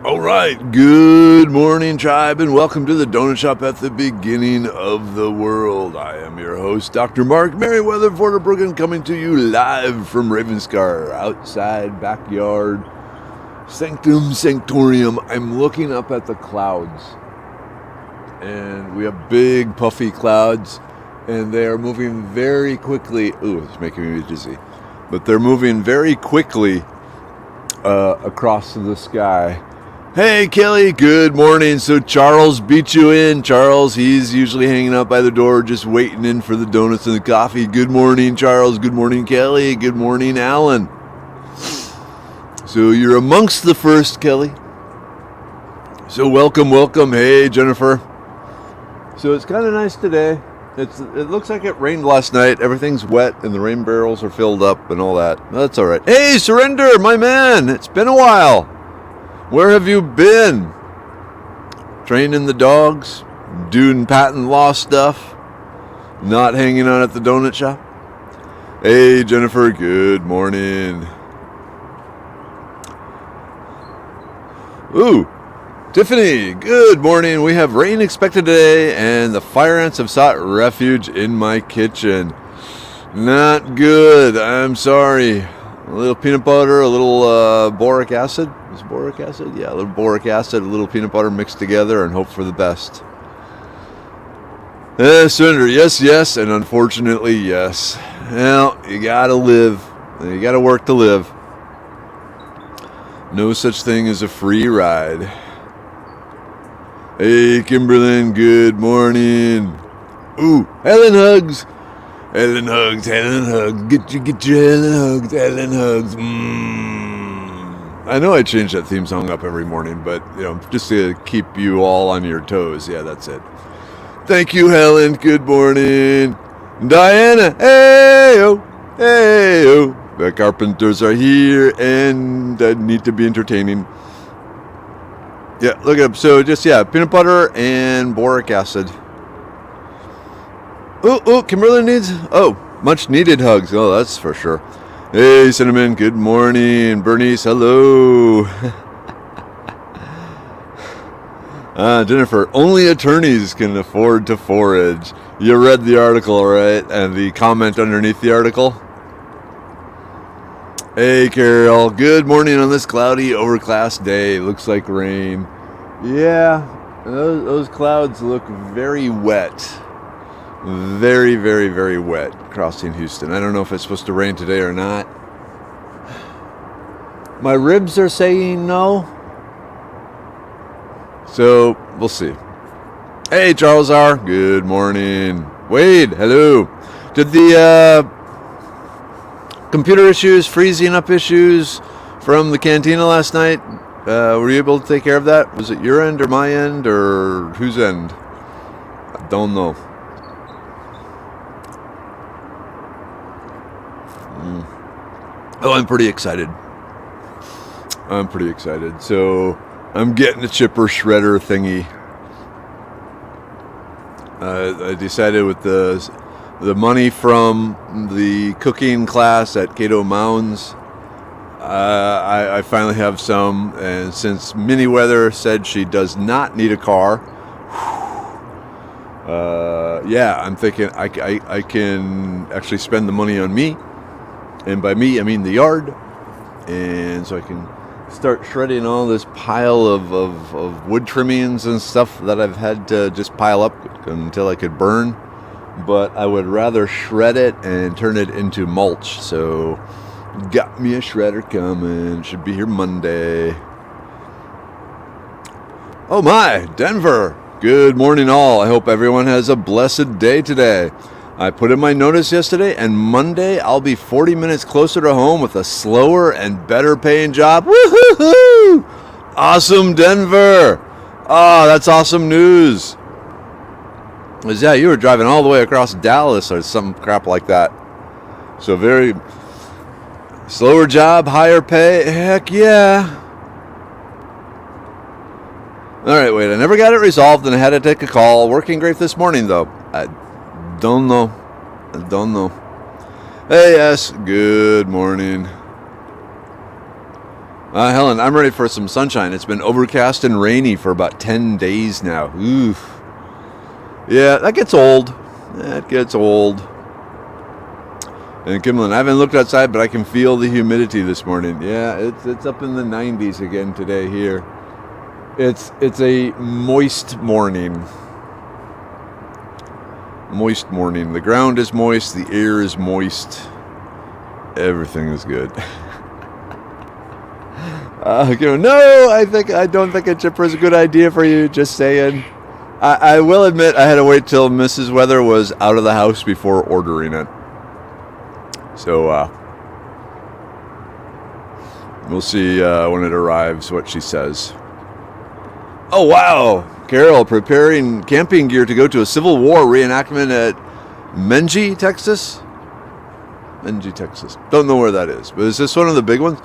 All right, good morning, tribe, and welcome to the Donut Shop at the beginning of the world. I am your host, Dr. Mark Merriweather Vorderbruggen, coming to you live from Ravenscar, outside, backyard, sanctum sanctorium. I'm looking up at the clouds, and we have big, puffy clouds, and they are moving very quickly. Ooh, it's making me dizzy. But they're moving very quickly across the sky. Hey, Kelly, good morning. So Charles beat you in. Charles, he's usually hanging out by the door just waiting in for the donuts and the coffee. Good morning, Charles. Good morning, Kelly. Good morning, Alan. So you're amongst the first, Kelly. So welcome. Hey, Jennifer. So it's kind of nice today. It looks like it rained last night. Everything's wet and the rain barrels are filled up and all that. That's all right. Hey, Surrender, my man. It's been a while. Where have you been? Training the dogs? Doing patent law stuff? Not hanging out at the donut shop? Hey, Jennifer, good morning. Ooh, Tiffany, good morning. We have rain expected today, and the fire ants have sought refuge in my kitchen. Not good, I'm sorry. A little peanut butter, a little boric acid. Is it boric acid? Yeah, a little boric acid, a little peanut butter mixed together and hope for the best. Surrender, yes, and unfortunately, yes. Well, you gotta live. You gotta work to live. No such thing as a free ride. Hey, Kimberlyn, good morning. Ooh, Helen hugs. Helen hugs. Get your Helen hugs. I know I change that theme song up every morning, but, just to keep you all on your toes. Yeah, that's it. Thank you, Helen. Good morning. Diana, hey-o. The carpenters are here and need to be entertaining. Yeah, look it up. So peanut butter and boric acid. Oh, Kimberly needs, much needed hugs. Oh, that's for sure. Hey, Cinnamon, good morning. Bernice, hello. Jennifer, only attorneys can afford to forage. You read the article, right? And the comment underneath the article? Hey, Carol, good morning on this cloudy, overcast day. Looks like rain. Yeah, those clouds look very wet. Very, very, very wet crossing Houston. I don't know if it's supposed to rain today or not. My ribs are saying no. So, we'll see. Hey, Charles R. Good morning. Wade, hello. Did the computer issues, freezing up issues from the cantina last night, were you able to take care of that? Was it your end or my end or whose end? I don't know. Oh, I'm pretty excited. So, I'm getting a chipper shredder thingy. I decided with the money from the cooking class at Cato Mounds, I finally have some. And since Minnie Weather said she does not need a car, I'm thinking I can actually spend the money on me. And by me, I mean the yard. And so I can start shredding all this pile of wood trimmings and stuff that I've had to just pile up until I could burn. But I would rather shred it and turn it into mulch. So got me a shredder coming. Should be here Monday. Oh my, Denver. Good morning all. I hope everyone has a blessed day today. I put in my notice yesterday, and Monday I'll be 40 minutes closer to home with a slower and better paying job. Woohoo! Awesome, Denver! Oh, that's awesome news. You were driving all the way across Dallas or some crap like that. So very slower job, higher pay. Heck yeah. All right, wait. I never got it resolved, and I had to take a call. Working great this morning, though. I don't know. Hey, yes. Good morning. Helen, I'm ready for some sunshine. It's been overcast and rainy for about 10 days now. Oof. Yeah, that gets old. That gets old. And Kimlin, I haven't looked outside, but I can feel the humidity this morning. Yeah, it's up in the 90s again today here. It's a moist morning. Moist morning. The ground is moist. The air is moist. Everything is good. No, I don't think a chipper is a good idea for you. Just saying. I will admit I had to wait till Mrs. Weather was out of the house before ordering it. So we'll see when it arrives what she says. Oh wow, Carol preparing camping gear to go to a Civil War reenactment at Menji, Texas. Menji, Texas. Don't know where that is, but is this one of the big ones?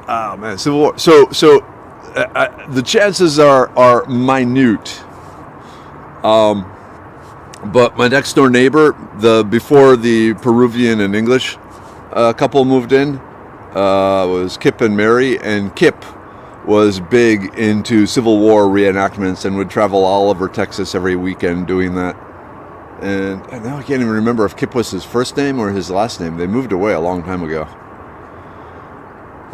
Oh man, Civil War. So the chances are minute. But my next door neighbor, before the Peruvian and English couple moved in, was Kip and Mary, and Kip was big into Civil War reenactments and would travel all over Texas every weekend doing that. And now I can't even remember if Kip was his first name or his last name. They moved away a long time ago.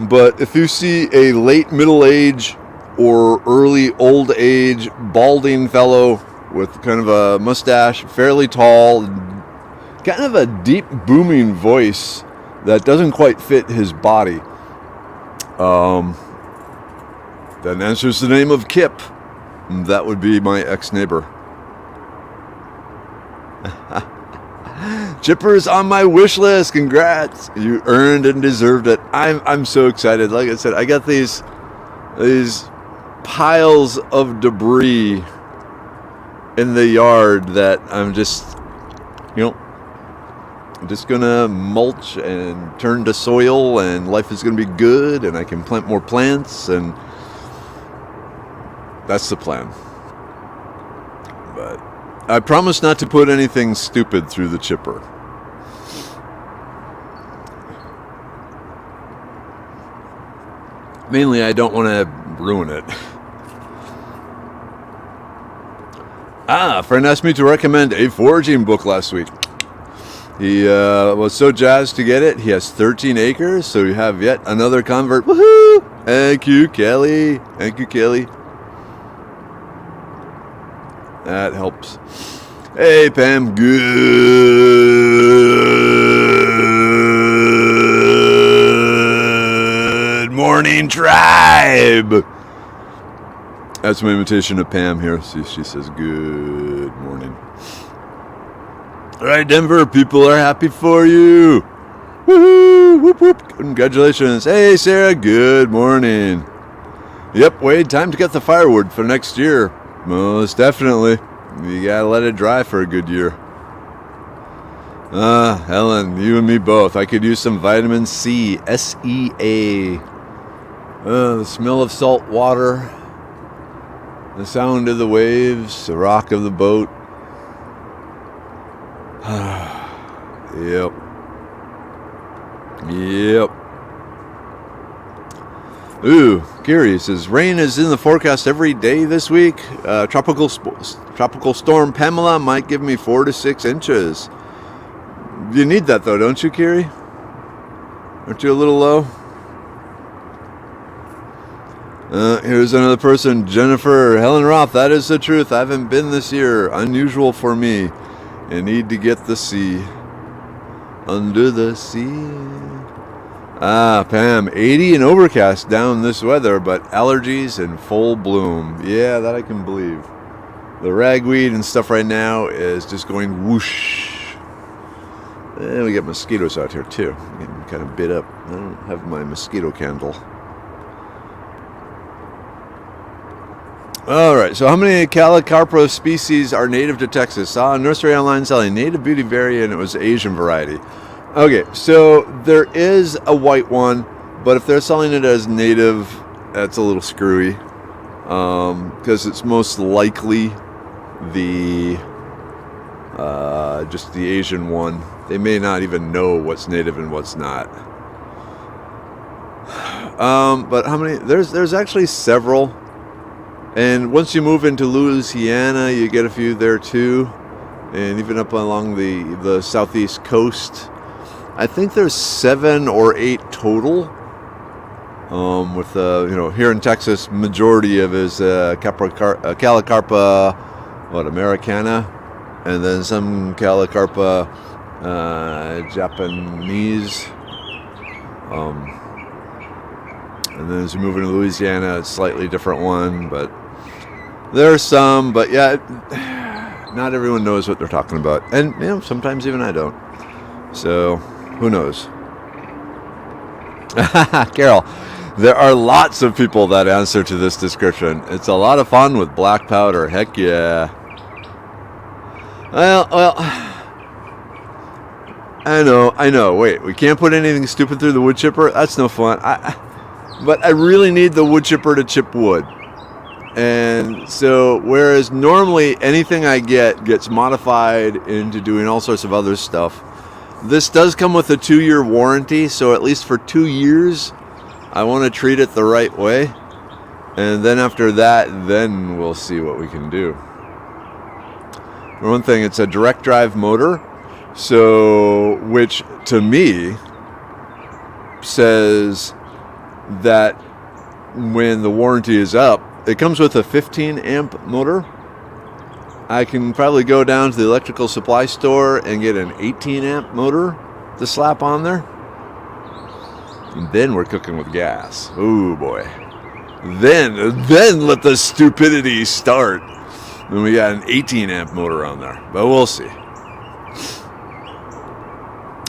But if you see a late middle age or early old age balding fellow with kind of a mustache, fairly tall, kind of a deep booming voice that doesn't quite fit his body, then answers the name of Kip. That would be my ex-neighbor. Chipper's on my wish list. Congrats. You earned and deserved it. I'm so excited. Like I said, I got these piles of debris in the yard that I'm just gonna mulch and turn to soil, and life is gonna be good, and I can plant more plants, and that's the plan. But I promise not to put anything stupid through the chipper. Mainly, I don't want to ruin it. A friend asked me to recommend a foraging book last week. He was so jazzed to get it. He has 13 acres, so you have yet another convert. Woohoo! Thank you, Kelly. Thank you, Kelly. That helps. Hey, Pam. Good morning, tribe. That's my imitation of Pam here. She says, good morning. All right, Denver, people are happy for you. Woohoo! Whoop, whoop. Congratulations. Hey, Sarah, good morning. Yep, Wade, time to get the firewood for next year. Most definitely. You gotta let it dry for a good year. Helen, you and me both. I could use some vitamin C, SEA. The smell of salt water, the sound of the waves, the rock of the boat. Yep. Ooh, Gary says, rain is in the forecast every day this week. Tropical storm Pamela might give me 4 to 6 inches. You need that though, don't you, Kiri? Aren't you a little low? Here's another person, Jennifer. Helen Roth, that is the truth. I haven't been this year. Unusual for me. I need to get the sea. Under the sea. Pam, 80 and overcast down this weather, but allergies in full bloom. Yeah, that I can believe. The ragweed and stuff right now is just going whoosh. And we get mosquitoes out here too. I'm getting kind of bit up. I don't have my mosquito candle. Alright, so how many Calicarpa species are native to Texas? Saw a nursery online selling native beauty variant. It was Asian variety. Okay, so there is a white one, but if they're selling it as native, that's a little screwy. Because it's most likely just the Asian one. They may not even know what's native and what's not. But how many? There's actually several. And once you move into Louisiana, you get a few there too. And even up along the southeast coast. I think there's 7 or 8 total. With here in Texas, majority of is Calicarpa, Americana, and then some Calicarpa Japanese. And then as you move into Louisiana, it's a slightly different one, but there are some. But yeah, not everyone knows what they're talking about, and sometimes even I don't. So who knows? Carol, there are lots of people that answer to this description. It's a lot of fun with black powder. Heck yeah. Well, I know. Wait, we can't put anything stupid through the wood chipper? That's no fun. But I really need the wood chipper to chip wood. And so, whereas normally anything I get gets modified into doing all sorts of other stuff, this does come with a 2-year warranty, so at least for 2 years, I want to treat it the right way. And then after that, then we'll see what we can do. For one thing, it's a direct drive motor, so which to me says that when the warranty is up, it comes with a 15 amp motor. I can probably go down to the electrical supply store and get an 18 amp motor to slap on there. And then we're cooking with gas. Oh boy. Then let the stupidity start. Then we got an 18 amp motor on there. But we'll see.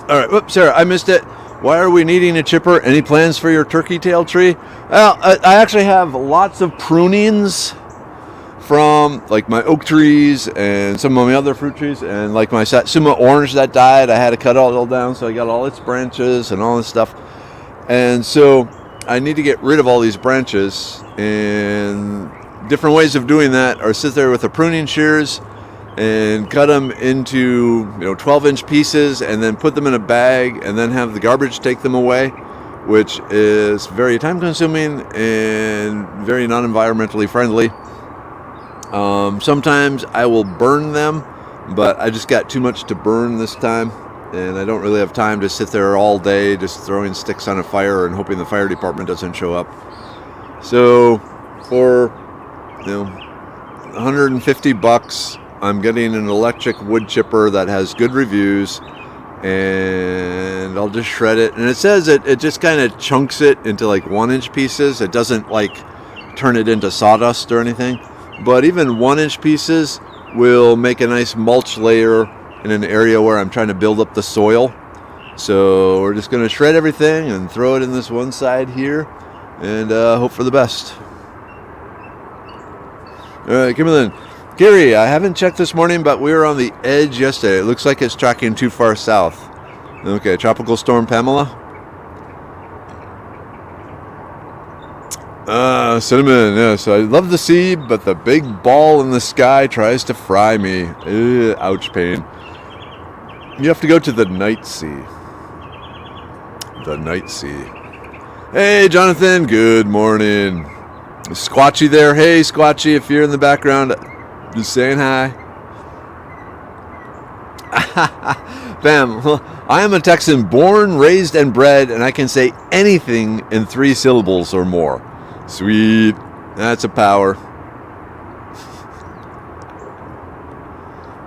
Alright, whoops, Sarah, I missed it. Why are we needing a chipper? Any plans for your turkey tail tree? Well, I actually have lots of prunings from like my oak trees and some of my other fruit trees, and like my Satsuma orange that died, I had to cut it all down, so I got all its branches and all this stuff. And so I need to get rid of all these branches, and different ways of doing that are sit there with the pruning shears and cut them into 12-inch pieces, and then put them in a bag, and then have the garbage take them away, which is very time-consuming and very non-environmentally friendly. Sometimes I will burn them, but I just got too much to burn this time, and I don't really have time to sit there all day just throwing sticks on a fire and hoping the fire department doesn't show up. So for $150, I'm getting an electric wood chipper that has good reviews, and I'll just shred it. And it says it just kind of chunks it into like 1-inch pieces. It doesn't like turn it into sawdust or anything. But even 1-inch pieces will make a nice mulch layer in an area where I'm trying to build up the soil. So we're just going to shred everything and throw it in this one side here, and hope for the best. All right, Kimberlyn. Gary, I haven't checked this morning, but we were on the edge yesterday. It looks like it's tracking too far south. Okay, Tropical Storm Pamela. Cinnamon, yes. I love the sea, but the big ball in the sky tries to fry me. Ouch, pain. You have to go to the night sea. The night sea. Hey, Jonathan, good morning. Squatchy there. Hey, Squatchy, if you're in the background, just saying hi. Bam. I am a Texan, born, raised, and bred, and I can say anything in 3 syllables or more. Sweet. That's a power.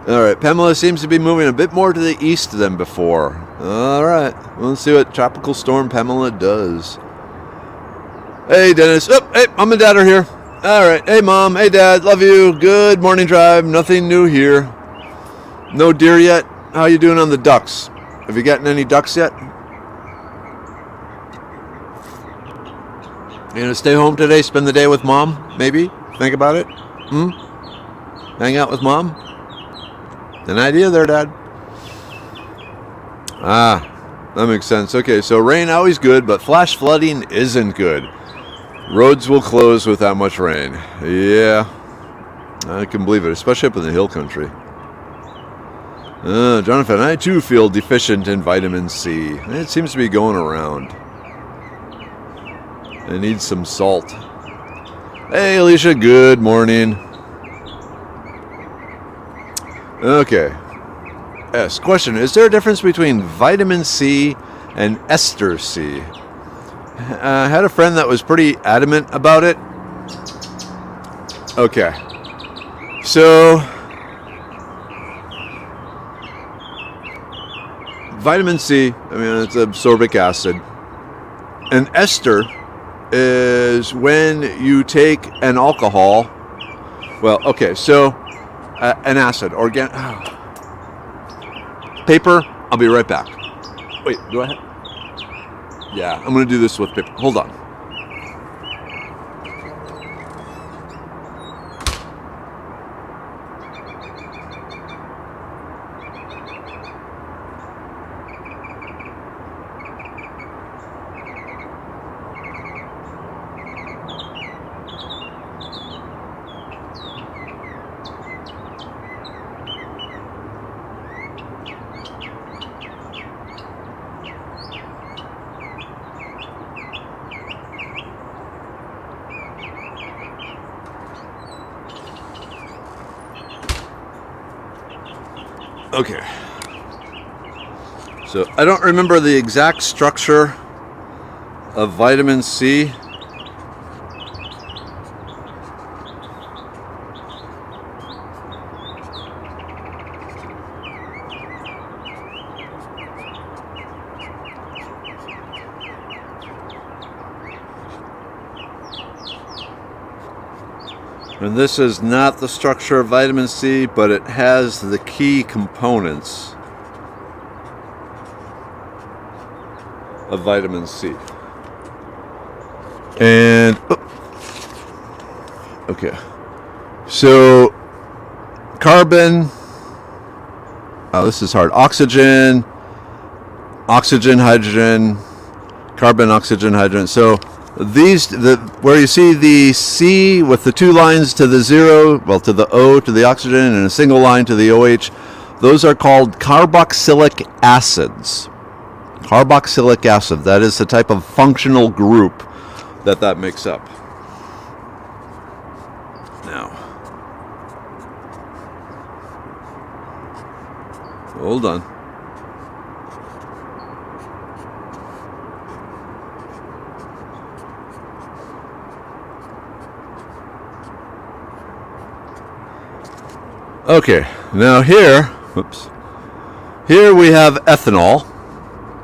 All right. Pamela seems to be moving a bit more to the east than before. All right. Well, let's see what Tropical Storm Pamela does. Hey, Dennis. Oh, hey, Mom and Dad are here. All right. Hey, Mom. Hey, Dad. Love you. Good morning, tribe. Nothing new here. No deer yet. How you doing on the ducks? Have you gotten any ducks yet? You gonna stay home today, spend the day with Mom, maybe? Think about it? Hang out with Mom? An idea there, Dad? That makes sense. Okay, so rain always good, but flash flooding isn't good. Roads will close with that much rain. Yeah, I can believe it, especially up in the hill country. Jonathan, I too feel deficient in vitamin C. It seems to be going around. It needs some salt. Hey, Alicia, good morning. Okay. Yes, question. Is there a difference between vitamin C and ester C? I had a friend that was pretty adamant about it. Okay. So, vitamin C, I mean, it's absorbic acid. And ester is when you take an alcohol. Well, okay, so an acid, paper. I'll be right back. Wait, do I have? Yeah, I'm going to do this with paper. Hold on. Okay. So I don't remember the exact structure of vitamin C. And this is not the structure of vitamin C, but it has the key components of vitamin C. And, okay. So, carbon, this is hard. Oxygen, hydrogen, carbon, oxygen, hydrogen. So, where you see the C with the two lines to the zero, well, to the O, to the oxygen, and a single line to the OH, those are called carboxylic acids. Carboxylic acid, that is the type of functional group that makes up. Now, hold on. Okay, now here we have ethanol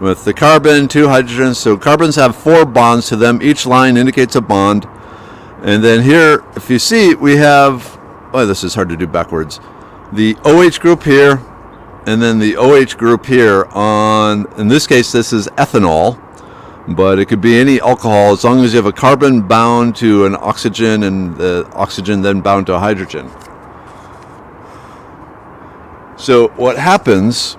with the carbon, two hydrogens. So carbons have 4 bonds to them. Each line indicates a bond. And then here, if you see, we have, this is hard to do backwards. The OH group here, and then the OH group here in this case, this is ethanol, but it could be any alcohol as long as you have a carbon bound to an oxygen and the oxygen then bound to a hydrogen. So what happens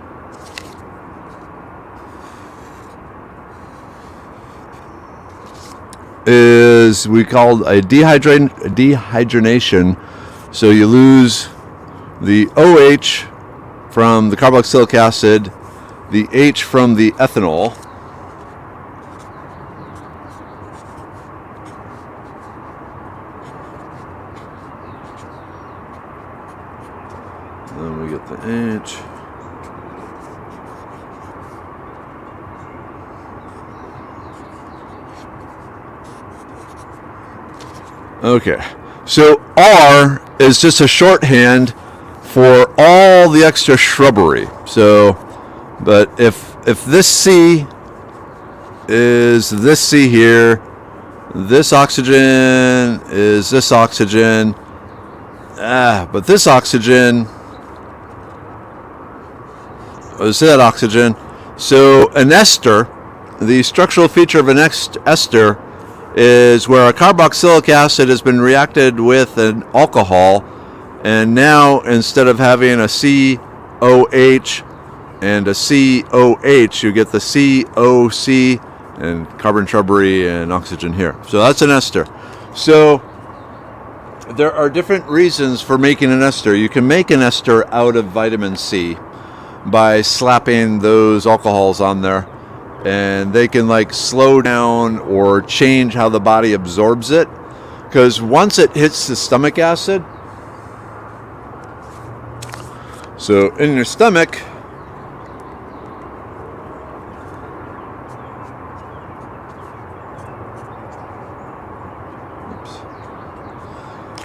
is we call a dehydrogenation. So you lose the OH from the carboxylic acid, the H from the ethanol, then we get the H. Okay, so R is just a shorthand for all the extra shrubbery. So, but if this C is this C here, this oxygen is this oxygen, but this oxygen is that oxygen. So an ester, the structural feature of an ester is where a carboxylic acid has been reacted with an alcohol, and now instead of having a COH and a COH, you get the COC and carbon shrubbery and oxygen here. So that's an ester. So there are different reasons for making an ester. You can make an ester out of vitamin C by slapping those alcohols on there. and they can like slow down or change how the body absorbs it. Because once it hits the stomach acid, so in your stomach,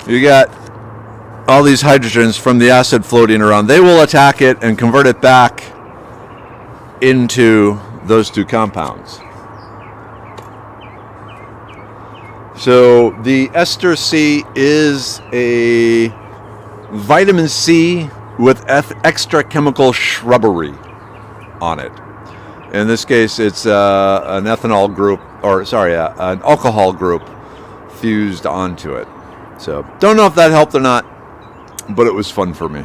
you got all these hydrogens from the acid floating around. They will attack it and convert it back into those two compounds. So the Ester C is a vitamin C with extra chemical shrubbery on it. In this case, it's an ethanol group, an alcohol group fused onto it. So don't know if that helped or not, but it was fun for me.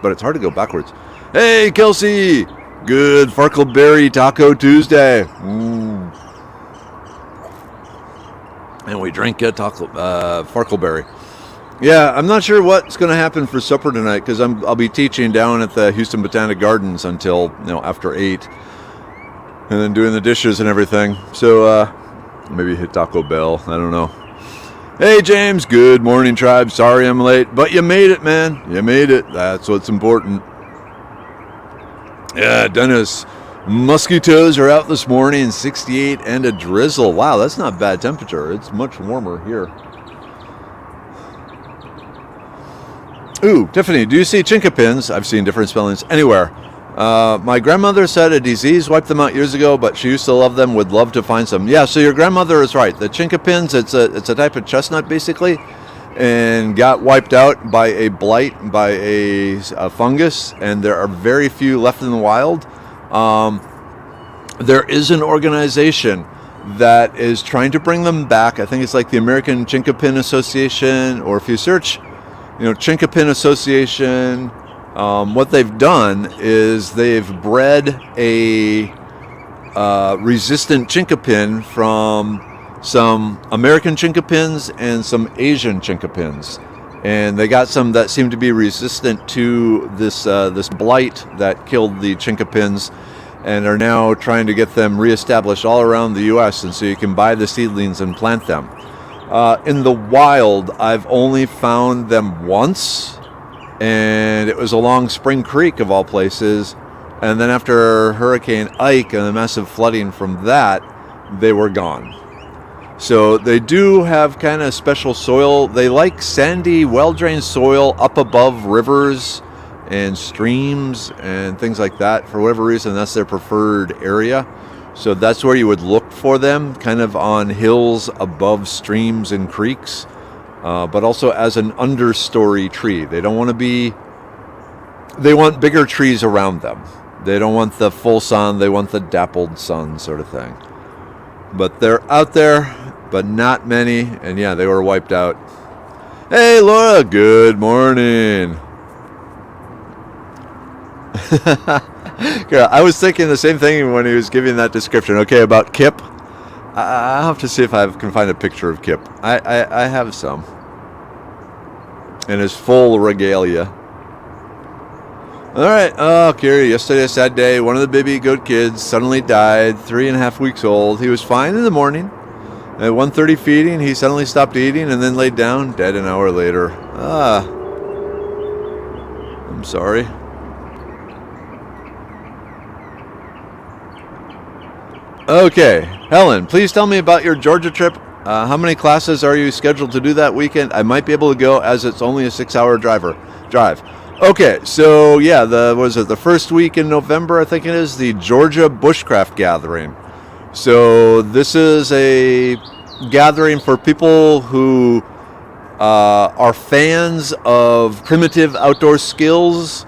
But it's hard to go backwards. Hey, Kelsey! Good Farkleberry Taco Tuesday. And we drink Farkleberry. Yeah, I'm not sure what's going to happen for supper tonight because I'll be teaching down at the Houston Botanic Gardens until after 8, and then doing the dishes and everything. So maybe hit Taco Bell. I don't know. Hey James, good morning, tribe. Sorry I'm late, but you made it, man. You made it. That's what's important. Yeah, Dennis. Mosquitoes are out this morning, 68 and a drizzle. Wow, that's not bad temperature. It's much warmer here. Ooh, Tiffany, do you see chinkapins? I've seen different spellings anywhere. My grandmother said a disease wiped them out years ago, but she used to love them, would love to find some. Yeah, so your grandmother is right. The chinkapins, it's a type of chestnut, basically, and got wiped out by a blight, by a fungus, and there are very few left in the wild. There is an organization that is trying to bring them back. I think it's like the American Chinkapin Association, or if you search, Chinkapin Association, what they've done is they've bred a resistant chinkapin from some American chinkapins and some Asian chinkapins. And they got some that seem to be resistant to this blight that killed the chinkapins, and are now trying to get them reestablished all around the U.S. And so you can buy the seedlings and plant them. In the wild, I've only found them once, and it was along Spring Creek of all places. And then after Hurricane Ike and the massive flooding from that, they were gone. So they do have kind of special soil. They like sandy, well-drained soil up above rivers and streams and things like that. For whatever reason, that's their preferred area. So that's where you would look for them, kind of on hills above streams and creeks, but also as an understory tree. They don't want to be... They want bigger trees around them. They don't want the full sun. They want the dappled sun sort of thing. But they're out there, but not many. And yeah, they were wiped out. Hey, Laura, good morning. I was thinking the same thing when he was giving that description. Okay, about Kip. I'll have to see if I can find a picture of Kip. I have some. In his full regalia. All right. Oh, Carrie, yesterday a sad day. One of the baby goat kids suddenly died, 3.5 weeks old. He was fine in the morning. At 1:30 feeding, he suddenly stopped eating and then laid down, dead an hour later. I'm sorry. Okay, Helen, please tell me about your Georgia trip. How many classes are you scheduled to do that weekend? I might be able to go as it's only a 6-hour drive. Okay, so yeah, the first week in November, I think it is, the Georgia Bushcraft Gathering. So this is a gathering for people who are fans of primitive outdoor skills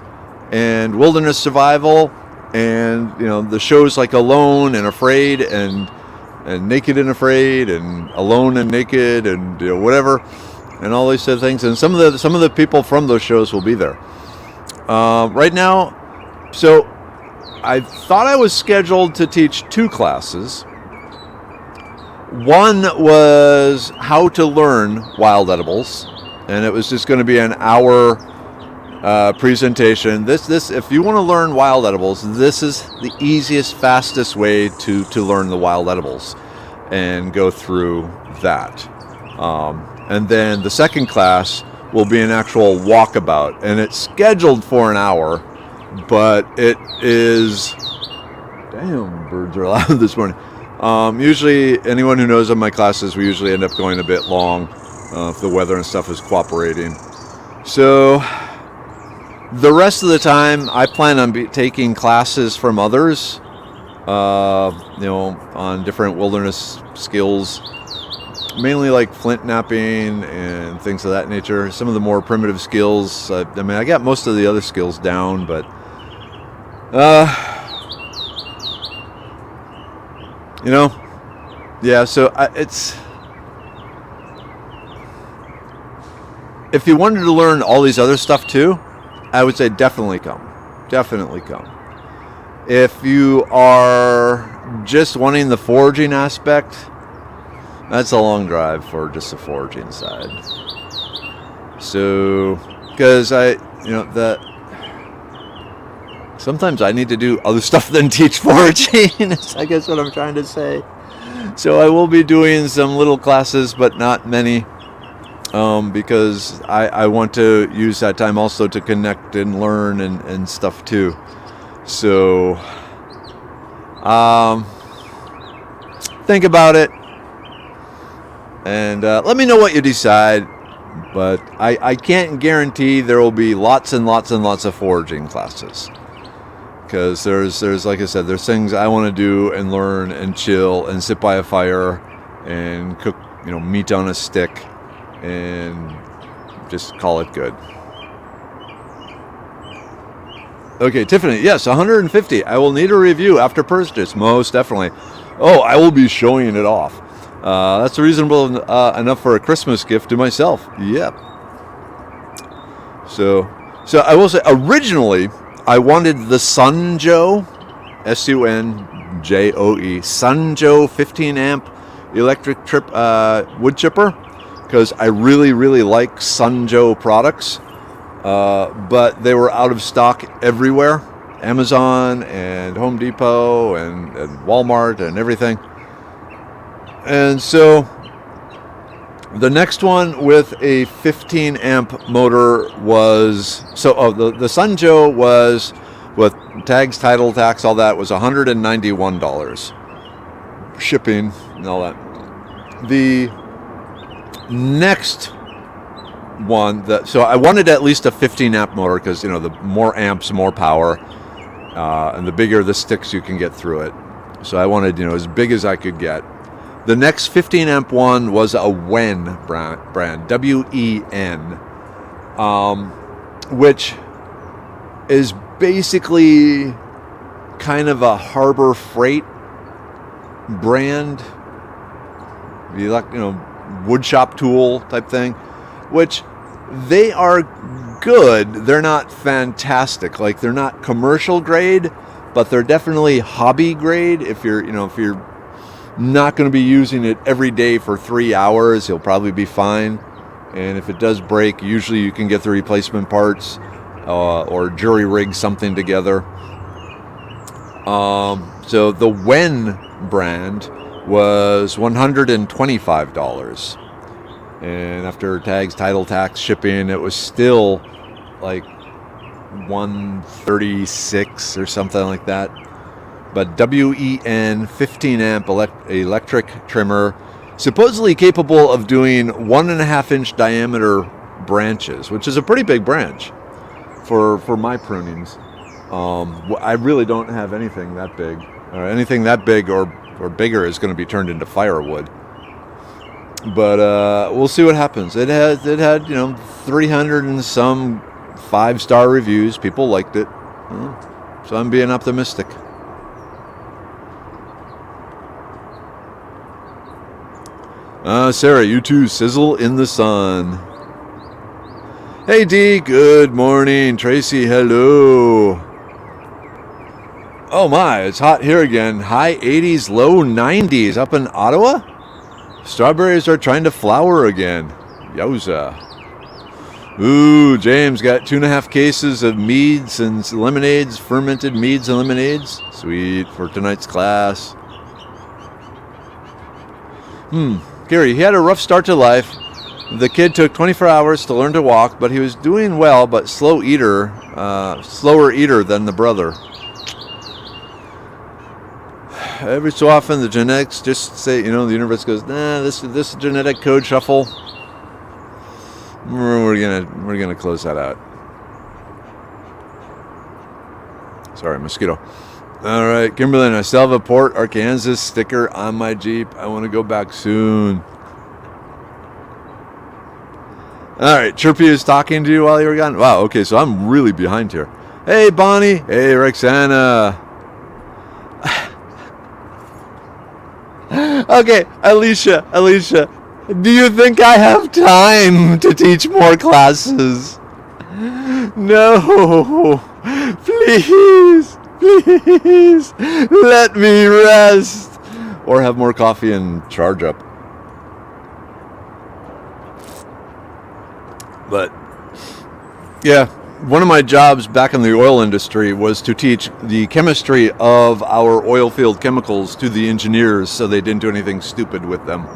and wilderness survival. And, the shows like Alone and Afraid and Naked and Afraid and Alone and Naked and whatever, and all these sort of things. And some of the people from those shows will be there. Right now, so I thought I was scheduled to teach 2 classes. One was how to learn wild edibles, and it was just going to be an hour presentation. This if you want to learn wild edibles, this is the easiest, fastest way to learn the wild edibles and go through that. And then the second class will be an actual walkabout, and it's scheduled for an hour, but it is... Damn, birds are loud this morning. Usually, anyone who knows of my classes, we usually end up going a bit long if the weather and stuff is cooperating. So, the rest of the time, I plan on taking classes from others, on different wilderness skills, mainly like flint napping and things of that nature. Some of the more primitive skills, I got most of the other skills down, but so it's... If you wanted to learn all these other stuff too, I would say definitely come. Definitely come. If you are just wanting the foraging aspect, that's a long drive for just the foraging side. So, because sometimes I need to do other stuff than teach foraging, is I guess what I'm trying to say. So I will be doing some little classes, but not many, because I want to use that time also to connect and learn and stuff too. So, think about it, and let me know what you decide. But I can't guarantee there will be lots and lots and lots of foraging classes. Because there's like I said, there's things I want to do and learn and chill and sit by a fire and cook, meat on a stick and just call it good. Okay, Tiffany, yes, 150. I will need a review after purchase, most definitely. Oh, I will be showing it off. That's reasonable enough for a Christmas gift to myself. Yep. So I will say, originally, I wanted the Sunjoe, Sunjoe, Sunjoe 15 amp electric wood chipper, because I really, really like Sunjoe products, but they were out of stock everywhere, Amazon and Home Depot and Walmart and everything. And so the next one with a 15 amp motor was, the Sunjoe was, with tags, title, tax, all that, was $191. Shipping and all that. The next one, so I wanted at least a 15 amp motor because, the more amps, more power, and the bigger the sticks you can get through it. So I wanted, as big as I could get. The next 15 amp one was a WEN brand, W-E-N, which is basically kind of a Harbor Freight brand, wood shop tool type thing, which they are good. They're not fantastic. Like, they're not commercial grade, but they're definitely hobby grade. If you're not going to be using it every day for 3 hours, you'll probably be fine. And if it does break, usually you can get the replacement parts or jury rig something together. So the WEN brand was $125. And after tags, title, tax, shipping, it was still like $136 or something like that. But WEN 15 amp electric trimmer, supposedly capable of doing 1.5 inch diameter branches, which is a pretty big branch for my prunings. I really don't have anything that big, or anything that big or bigger is going to be turned into firewood. But we'll see what happens. It had 300 and some 5-star reviews. People liked it, so I'm being optimistic. Sarah, you too, sizzle in the sun. Hey D, good morning. Tracy, hello. Oh my, it's hot here again. High 80s, low 90s up in Ottawa. Strawberries are trying to flower again. Yowza. Ooh, James got 2.5 cases of meads and lemonades, fermented meads and lemonades. Sweet, for tonight's class. Gary, he had a rough start to life. The kid took 24 hours to learn to walk, but he was doing well, but slower eater than the brother. Every so often, the genetics just say, the universe goes, nah, this genetic code shuffle, we're gonna close that out. Sorry, mosquito. All right, Kimberly, I still have a Port Arkansas sticker on my Jeep. I want to go back soon. All right, Chirpy is talking to you while you were gone. Wow, okay, so I'm really behind here. Hey, Bonnie. Hey, Roxana. Okay, Alicia, do you think I have time to teach more classes? No, please, let me rest. Or have more coffee and charge up. But, yeah, one of my jobs back in the oil industry was to teach the chemistry of our oil field chemicals to the engineers so they didn't do anything stupid with them.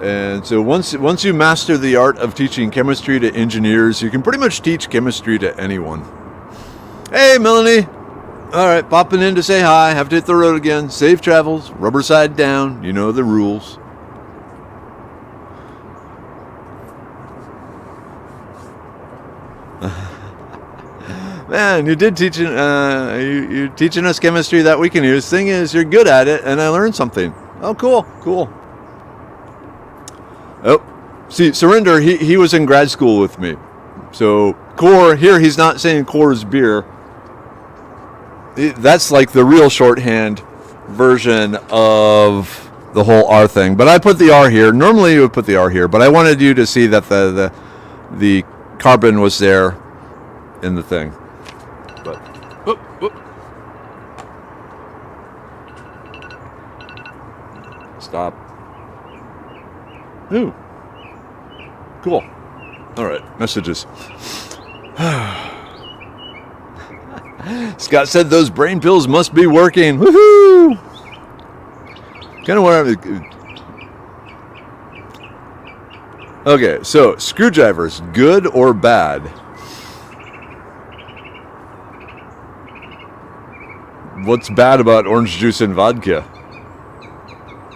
And so once you master the art of teaching chemistry to engineers, you can pretty much teach chemistry to anyone. Hey, Melanie. All right, popping in to say hi. Have to hit the road again. Safe travels. Rubber side down. You know the rules. Man, you did teaching. You're teaching us chemistry that we can use. Thing is, you're good at it, and I learned something. Oh, cool. Oh, see, Surinder, he was in grad school with me. So core here, he's not saying Coors beer. That's like the real shorthand version of the whole R thing. But I put the R here. Normally you would put the R here, but I wanted you to see that the carbon was there in the thing. But stop. Ooh. Cool. All right, messages. Scott said those brain pills must be working. Woohoo! Kind of what Okay, so screwdrivers, good or bad? What's bad about orange juice and vodka?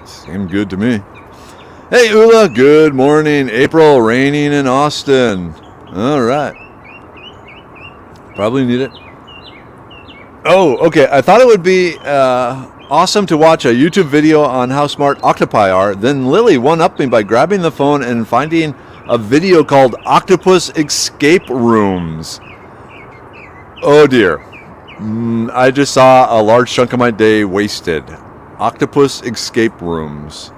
Seemed good to me. Hey, Ula, good morning. April, raining in Austin. All right. Probably need it. Oh, okay. I thought it would be awesome to watch a YouTube video on how smart octopi are. Then Lily one-upped me by grabbing the phone and finding a video called Octopus Escape Rooms. Oh, dear. I just saw a large chunk of my day wasted. Octopus Escape Rooms.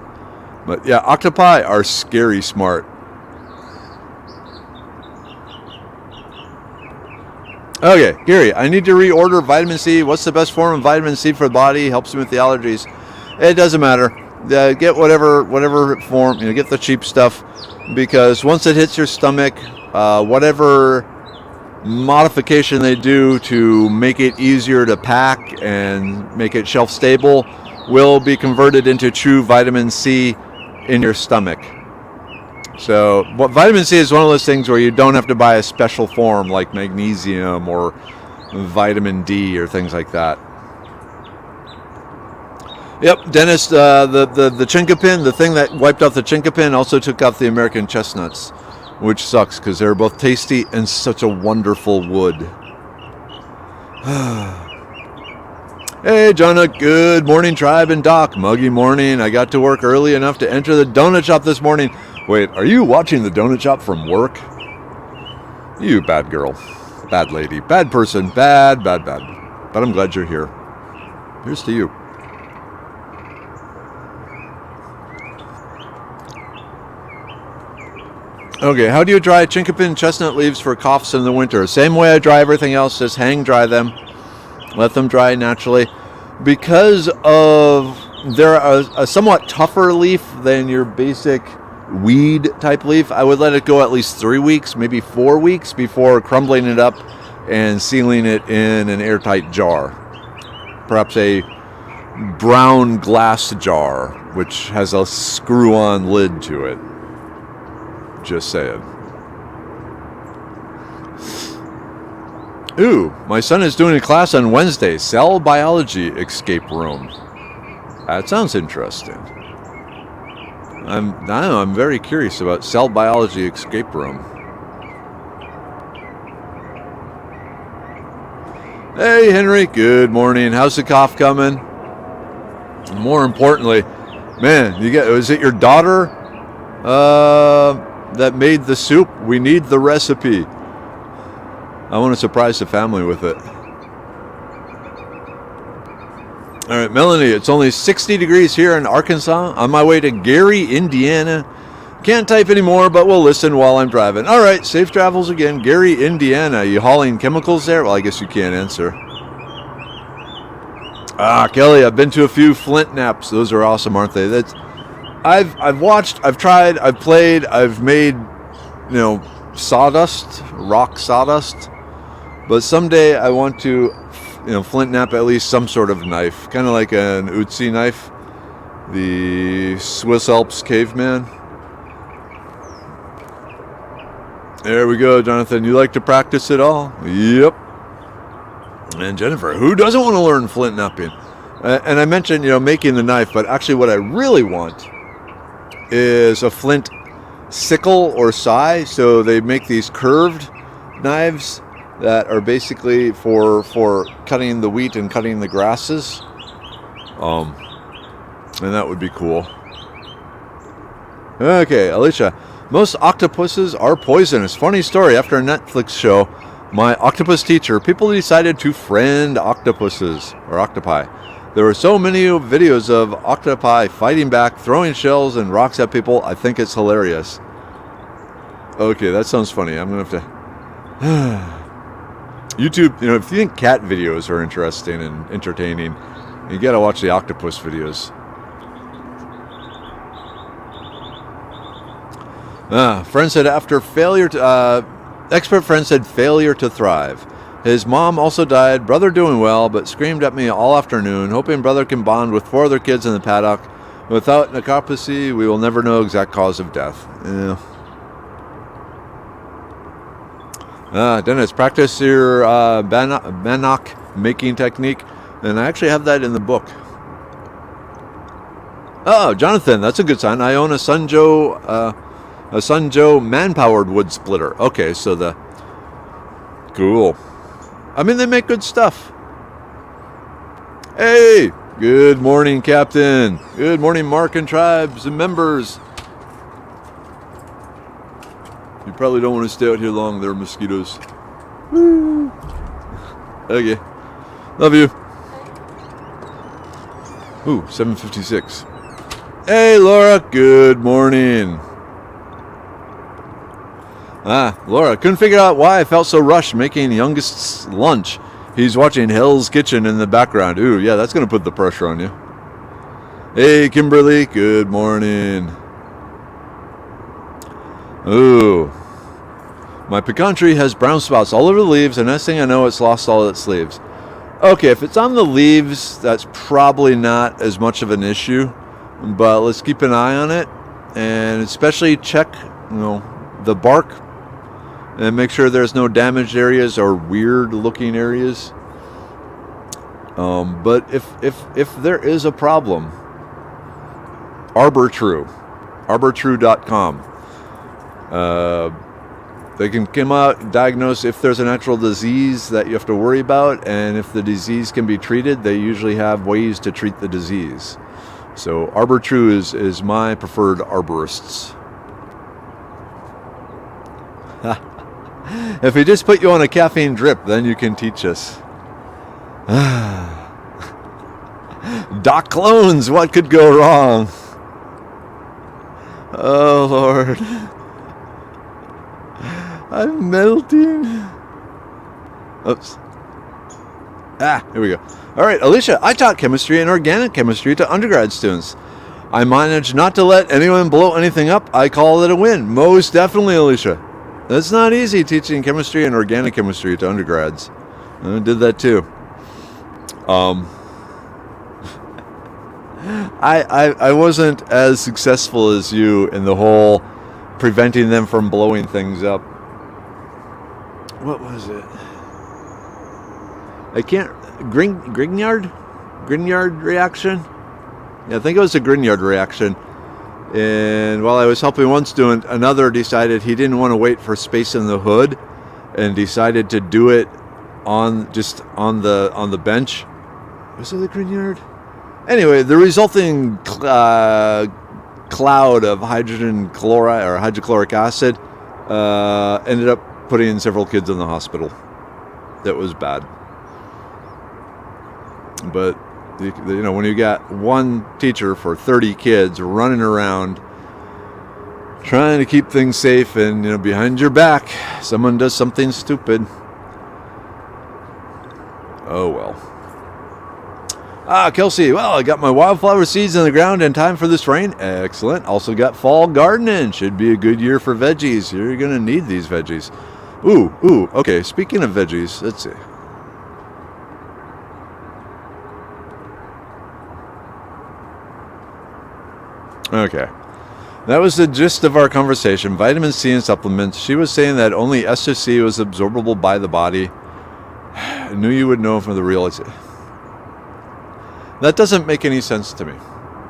But yeah, octopi are scary smart. Okay, Gary, I need to reorder vitamin C. What's the best form of vitamin C for the body? Helps me with the allergies. It doesn't matter. Get whatever form, get the cheap stuff, because once it hits your stomach, whatever modification they do to make it easier to pack and make it shelf stable will be converted into true vitamin C in your stomach. So vitamin C is one of those things where you don't have to buy a special form like magnesium or vitamin D or things like that. Yep, Dennis, the chinkapin, the thing that wiped out the chinkapin also took out the American chestnuts, which sucks because they're both tasty and such a wonderful wood. Hey, Jonah, good morning, Tribe and Doc. Muggy morning. I got to work early enough to enter the donut shop this morning. Wait, are you watching the donut shop from work? You bad girl. Bad lady. Bad person. Bad. But I'm glad you're here. Here's to you. Okay, how do you dry chinkapin chestnut leaves for coughs in the winter? Same way I dry everything else, just hang dry them. Let them dry naturally. Because of they're a somewhat tougher leaf than your basic weed type leaf, I would let it go at least 3 weeks, maybe 4 weeks before crumbling it up and sealing it in an airtight jar. Perhaps a brown glass jar, which has a screw-on lid to it. Just saying. Ooh, my son is doing a class on Wednesday, Cell Biology Escape Room. That sounds interesting. I'm very curious about Cell Biology Escape Room. Hey, Henry, good morning. How's the cough coming? More importantly, man, was it your daughter that made the soup? We need the recipe. I want to surprise the family with it. All right, Melanie, it's only 60 degrees here in Arkansas. On my way to Gary, Indiana. Can't type anymore, but we'll listen while I'm driving. All right, safe travels again. Gary, Indiana. Are you hauling chemicals there? Well, I guess you can't answer. Kelly, I've been to a few Flint naps. Those are awesome, aren't they? I've watched, I've tried, I've played, I've made, sawdust, rock sawdust. But someday I want to, flint knap at least some sort of knife, kind of like an Uzi knife, the Swiss Alps caveman. There we go, Jonathan. You like to practice it all? Yep. And Jennifer, who doesn't want to learn flint knapping? And I mentioned, making the knife, but actually what I really want is a flint sickle or scythe. So they make these curved knives that are basically for cutting the wheat and cutting the grasses. And that would be cool. Okay, Alicia. Most octopuses are poisonous. Funny story, after a Netflix show, my octopus teacher, people decided to friend octopuses, or octopi. There were so many videos of octopi fighting back, throwing shells and rocks at people. I think it's hilarious. Okay, that sounds funny. I'm going to have to... YouTube, if you think cat videos are interesting and entertaining, you got to watch the octopus videos. Friend said after failure to... expert friend said failure to thrive. His mom also died. Brother doing well, but screamed at me all afternoon, hoping brother can bond with 4 other kids in the paddock. Without necropsy, we will never know exact cause of death. Yeah. Dennis, practice your bannock making technique, and I actually have that in the book. Oh, Jonathan, that's a good sign. I own a Sunjo man-powered wood splitter. Okay, so cool. I mean, they make good stuff. Hey, good morning, Captain. Good morning, Mark and tribes and members. You probably don't want to stay out here long. There are mosquitoes. Woo. Okay. Love you. Ooh, 7:56. Hey, Laura. Good morning. Laura, couldn't figure out why I felt so rushed making youngest's lunch. He's watching Hell's Kitchen in the background. Ooh, yeah, that's going to put the pressure on you. Hey, Kimberly. Good morning. Ooh. My pecan tree has brown spots all over the leaves, and next thing I know, it's lost all its leaves. Okay, if it's on the leaves, that's probably not as much of an issue, but let's keep an eye on it, and especially check, the bark, and make sure there's no damaged areas or weird-looking areas. But if there is a problem, arbortrue.com. They can come out and diagnose if there's a natural disease that you have to worry about, and if the disease can be treated, they usually have ways to treat the disease. So ArborTrue is my preferred arborists. If we just put you on a caffeine drip, then you can teach us. Doc Clones, what could go wrong? Oh, Lord. I'm melting. Oops. Here we go. All right, Alicia, I taught chemistry and organic chemistry to undergrad students. I managed not to let anyone blow anything up. I call it a win. Most definitely, Alicia. That's not easy teaching chemistry and organic chemistry to undergrads. I did that too. I wasn't as successful as you in the whole preventing them from blowing things up. What was it? I can't... Grignard reaction? Yeah, I think it was a Grignard reaction. And while I was helping one student, another decided he didn't want to wait for space in the hood and decided to do it on the bench. Was it the Grignard? Anyway, the resulting cloud of hydrogen chloride or hydrochloric acid ended up putting several kids in the hospital. That was bad. But you know, when you got one teacher for 30 kids running around trying to keep things safe, and you know, behind your back someone does something stupid. Oh well. Kelsey, well, I got my wildflower seeds in the ground in time for this rain. Excellent. Also got fall gardening. Should be a good year for veggies. You're going to need these veggies. Ooh, okay. Speaking of veggies, let's see. Okay. That was the gist of our conversation. Vitamin C and supplements. She was saying that only Ester C was absorbable by the body. I knew you would know from the real... That doesn't make any sense to me.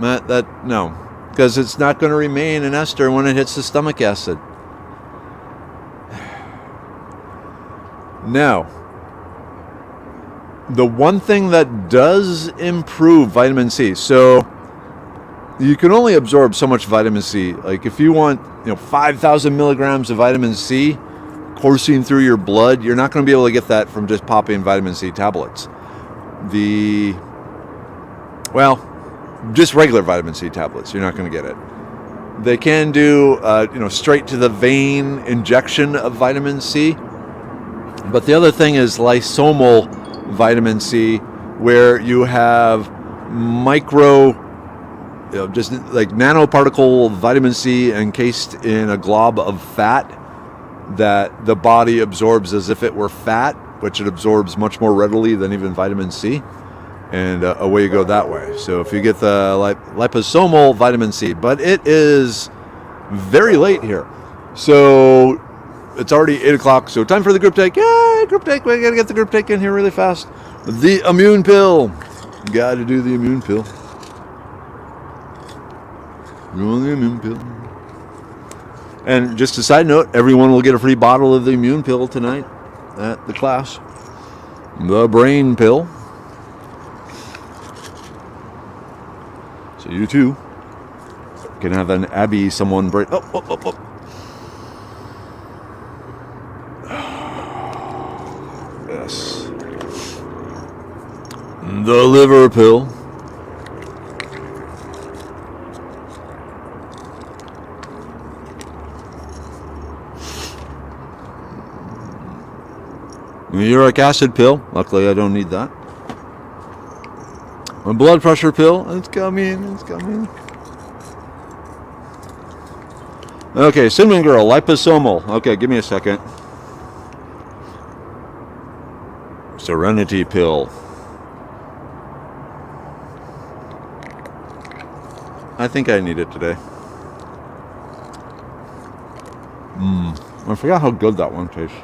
No. Because it's not going to remain in ester when it hits the stomach acid. Now, the one thing that does improve vitamin C, so you can only absorb so much vitamin C. Like if you want, 5,000 milligrams of vitamin C coursing through your blood, you're not going to be able to get that from just popping vitamin C tablets. Just regular vitamin C tablets, you're not going to get it. They can do, straight to the vein injection of vitamin C. But the other thing is lysosomal vitamin C, where you have just like nanoparticle vitamin C encased in a glob of fat that the body absorbs as if it were fat, which it absorbs much more readily than even vitamin C. And away you go that way. So if you get the liposomal vitamin C, but it is very late here. So it's already 8 o'clock. So time for the group take. Yay, group take. We got to get the group take in here really fast. The immune pill. Got to do the immune pill. Doing the immune pill. And just a side note, everyone will get a free bottle of the immune pill tonight at the class. The brain pill. So you too can have an Abby someone break. Oh. Yes. The liver pill. The uric acid pill. Luckily I don't need that. A blood pressure pill. It's coming. Okay, Cinnamon Girl, liposomal. Okay, give me a second. Serenity pill. I think I need it today. I forgot how good that one tastes.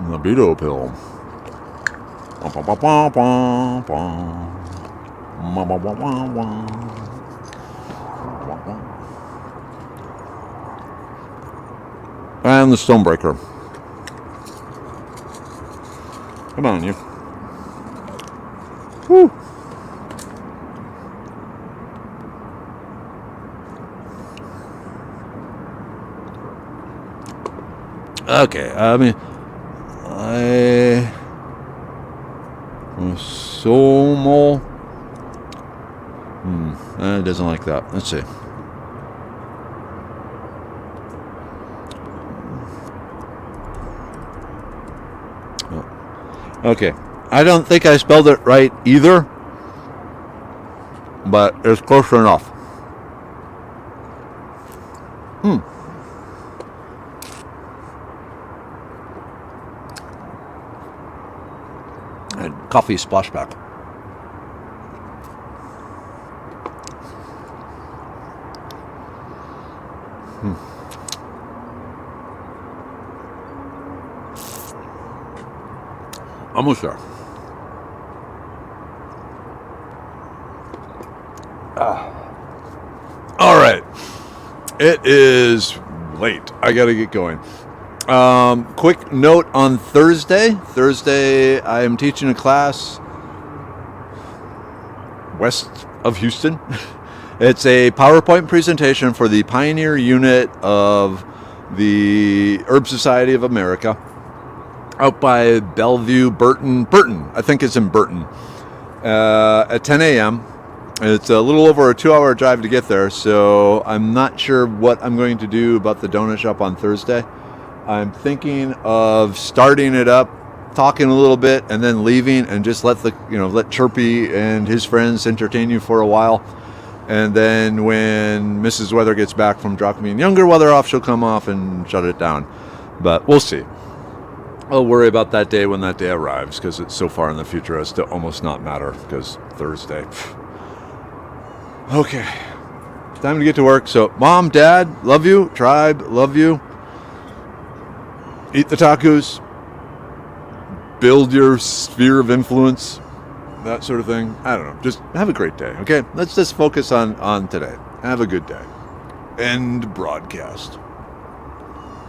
Libido pill. And the Stonebreaker. Come on, you. Woo. Okay, Somal. It doesn't like that. Let's see. Okay. I don't think I spelled it right either. but it's close enough. And coffee splashback. Almost there. All right. It is late. I got to get going. Quick note on Thursday. Thursday, I am teaching a class west of Houston. It's a PowerPoint presentation for the Pioneer Unit of the Herb Society of America out by Bellevue, Burton, I think it's in Burton, at 10 a.m. It's a little over a 2-hour drive to get there, so I'm not sure what I'm going to do about the donut shop on Thursday. I'm thinking of starting it up, talking a little bit, and then leaving, and just let Chirpy and his friends entertain you for a while. And then when Mrs. Weather gets back from dropping me in younger weather off, she'll come off and shut it down. But we'll see. I'll worry about that day when that day arrives, because it's so far in the future as to almost not matter, because Thursday. Okay. Time to get to work. So, Mom, Dad, love you. Tribe, love you. Eat the tacos. Build your sphere of influence. That sort of thing. I don't know. Just have a great day, okay? Let's just focus on today. Have a good day. End broadcast.